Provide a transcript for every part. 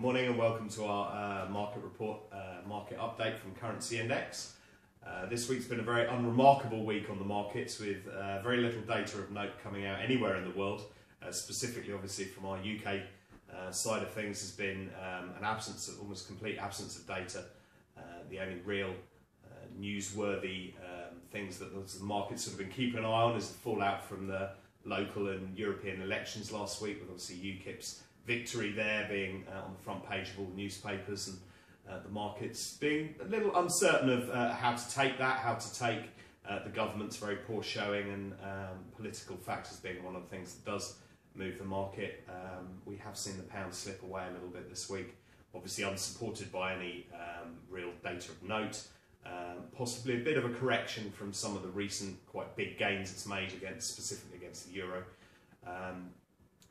morning and welcome to our market report, market update from Currency Index. This week's been a very unremarkable week on the markets with very little data of note coming out anywhere in the world. Specifically, obviously, from our UK side of things has been an absence, of almost complete absence of data. The only real newsworthy things that the market's sort of been keeping an eye on is the fallout from the local and European elections last week, with obviously UKIP's victory there being on the front page of all the newspapers, and the markets being a little uncertain of how to take that, how to take the government's very poor showing, and political factors being one of the things that does move the market. We have seen the pound slip away a little bit this week, obviously unsupported by any real data of note. Possibly a bit of a correction from some of the recent quite big gains it's made specifically against the euro,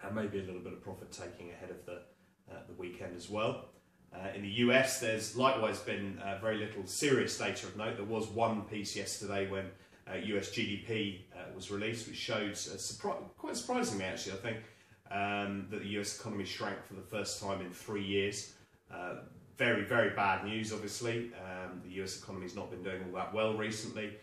and maybe a little bit of profit taking ahead of the weekend as well. In the US, there's likewise been very little serious data of note. There was one piece yesterday when US GDP was released, which showed, quite surprisingly actually, I think, that the US economy shrank for the first time in 3 years. Very, very bad news, obviously. The US economy's not been doing all that well recently,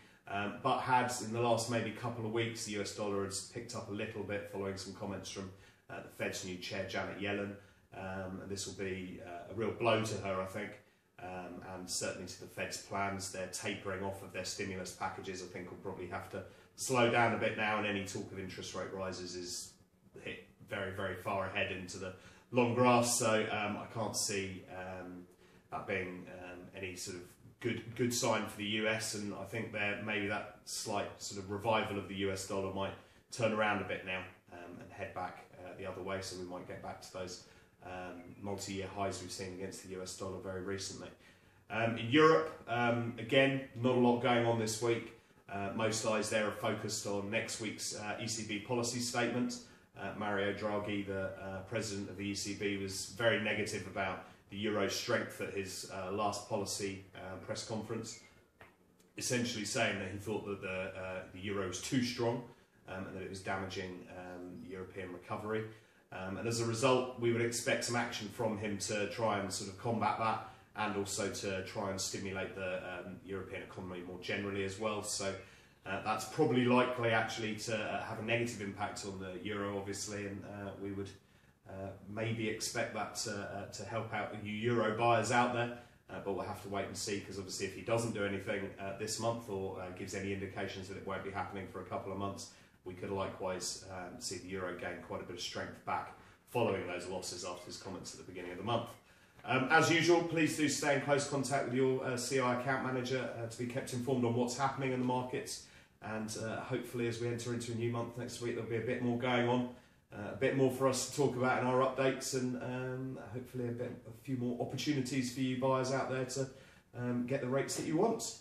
but had, in the last maybe couple of weeks, the US dollar has picked up a little bit following some comments from the Fed's new chair, Janet Yellen. And this will be a real blow to her, I think, and certainly to the Fed's plans. They're tapering off of their stimulus packages. I think will probably have to slow down a bit now, and any talk of interest rate rises is hit very, very far ahead into the long grass. So I can't see that being any sort of good sign for the US, and I think maybe that slight sort of revival of the US dollar might turn around a bit now and head back the other way. So we might get back to those multi-year highs we've seen against the US dollar very recently. In Europe, again, not a lot going on this week. Most eyes there are focused on next week's ECB policy statement. Mario Draghi, the president of the ECB, was very negative about the euro's strength at his last policy press conference, essentially saying that he thought that the euro was too strong and that it was damaging European recovery. And as a result, we would expect some action from him to try and sort of combat that, and also to try and stimulate the European economy more generally as well. So that's probably likely actually to have a negative impact on the euro, obviously, and we would maybe expect that to help out the new euro buyers out there. But we'll have to wait and see, because obviously if he doesn't do anything this month, or gives any indications that it won't be happening for a couple of months, we could likewise see the euro gain quite a bit of strength back following those losses after his comments at the beginning of the month. As usual, please do stay in close contact with your CI account manager to be kept informed on what's happening in the markets, and hopefully as we enter into a new month next week, there'll be a bit more going on, a bit more for us to talk about in our updates, and hopefully a few more opportunities for you buyers out there to get the rates that you want.